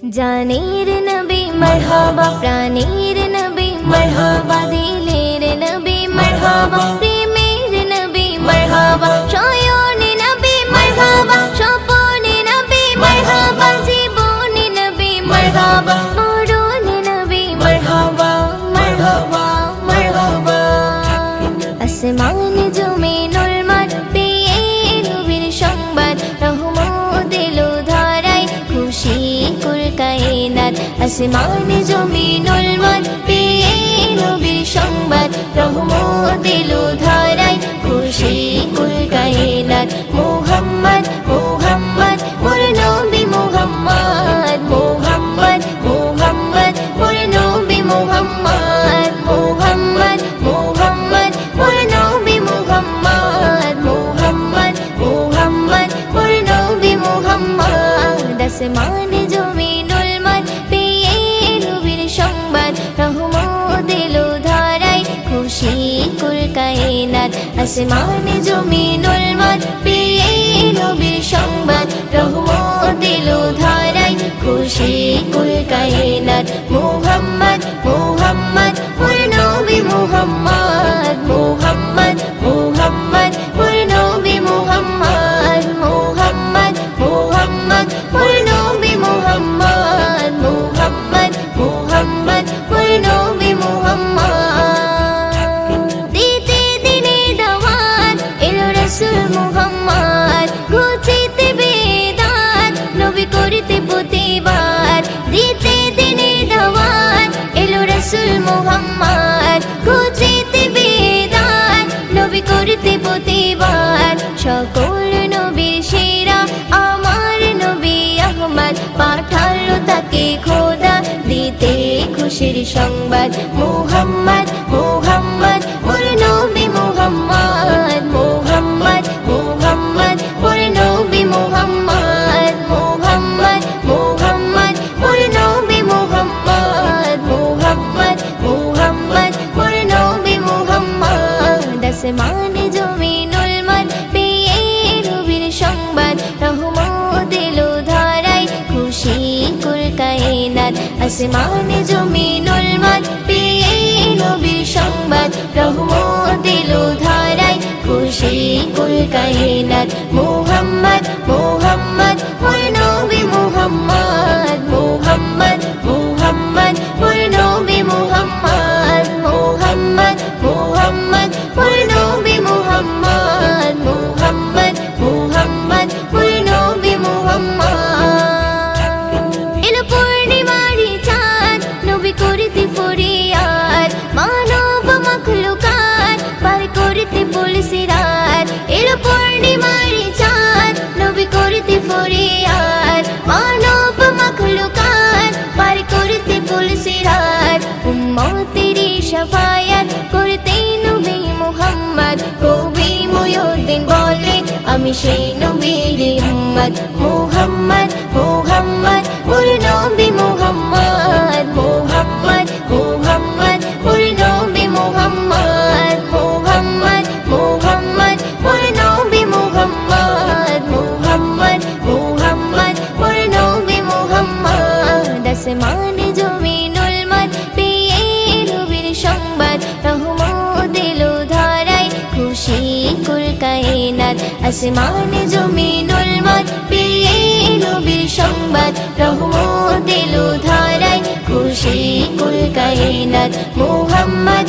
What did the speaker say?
জানের নবী মারহাবা, প্রাণের নবী মারহাবা, দিলের নবী মারহাবা, প্রেমের নবী মারহাবা, শয়নে নবী মারহাবা, স্বপনে নবী মারহাবা, জীবনে নবী মারহাবা, মরণে নবী মারহাবা, মারহাবা, মারহাবা। আসমান জমিনুল মাঠ পেয়ে নবীর সংবাদ, রহমত এলো ধারায়, খুশি কুল কায়নাত। আসমান জমিনুল মাঠ পেয়ে নবীর সংবাদ, রহমত এলো ধারায়, খুশি কুল কায়নাত। মুহাম্মদ মুহাম্মদ মোর নবী মুহাম্মদ, মুহাম্মদ মুহাম্মদ মোর নবী মুহাম্মদ, মুহাম্মদ মুহাম্মদ মোর নবী মুহাম্মদ, মুহাম্মদ মুহাম্মদ মোর নবী মুহাম্মদ। আসমান জমিনুল মাঠ পেয়ে নবীর সংবাদ, রহমত এলো ধারায়, খুশি কুল কায়নাত। আসমান জমিনুল মাঠ পেয়ে নবীর সংবাদ, রহমত এলো ধারায়, খুশি কুল কায়নাত। মুহাম্মদ মুহাম্মদ মোর নবী মুহাম্মদ, মুহাম্মদ মুহাম্মদ মোর নবী মুহাম্মদ, মুহাম্মদ মুহাম্মদ মোর নবী মুহাম্মদ, মুহাম্মদ মুহাম্মদ মোর নবী মুহাম্মদ। দিতে দিনে দাওয়াত এলো রাসূল মুহাম্মদ, ঘুচিতে বেদাত নবী করিতে প্রতিবাদ। দিতে দিনে দাওয়াত এলো রাসূল মুহাম্মদ, ঘুচিতে বেদাত নবী করিতে প্রতিবাদ। সকল নবীর সেরা আমার নবী আহমদ, পাঠালো তাকে খোদা দিতে খুশির সংবাদ। মুহাম্মদ মুহাম্মদ মোর নবী মুহাম্মদ, মুহাম্মদ মুহাম্মদ মোর নবী মুহাম্মদ, মুহাম্মদ মুহাম্মদ মোর নবী মুহাম্মদ, মুহাম্মদ মুহাম্মদ মোর নবী মুহাম্মদ। আসমান জমিনুল মাঠ পেয়ে নবীর সংবাদ, রহমত এলো ধারায়, খুশি কুল কায়নাত। আসমান জমিনুল মাঠ পেয়ে নবীর সংবাদ, রহমত এলো ধারায়, খুশি কুল কায়নাত। মুহাম্মদ মুহাম্মদ মোর নবী মুহাম্মদ, মুহাম্মদ মুহাম্মদ মোর নবী মুহাম্মদ, মুহাম্মদ মুহাম্মদ মোর নবী মুহাম্মদ, মুহাম্মদ মুহাম্মদ মোর নবী মুহাম্মদ। এলো পূর্ণিমারি চাঁদ নবী করিতে ফরিয়াদ, মানব মাখলুকাত পার করিতে পুলসিরাত। এলো পূর্ণিমারি চাঁদ নবী করিতে ফরিয়াদ, মানব মাখলুকাত পার করিতে পুলসিরাত। উম্মতেরি শাফায়াত করতে নবী মুহাম্মদ, কবি মুয়ুদ্দিন বলে আমি সেই নবীর উম্মত। মুহাম্মদ মুহাম্মদ মোর নবী মুহাম্মদ, মুহাম্মদ মুহাম্মদ মোর নবী মুহাম্মদ, মুহাম্মদ মুহাম্মদ মোর নবী মুহাম্মদ, মুহাম্মদ মুহাম্মদ মোর নবী মুহাম্মদ। আসমান জমিনুল মাঠ পেয়ে নবীর সংবাদ, রহমত এলো ধারায়, খুশি কুল কায়নাত। আসমান জমিনুল মাঠ পেয়ে নবীর সংবাদ, রহমত এলো ধারায়, খুশি কুল কায়নাত। মুহাম্মদ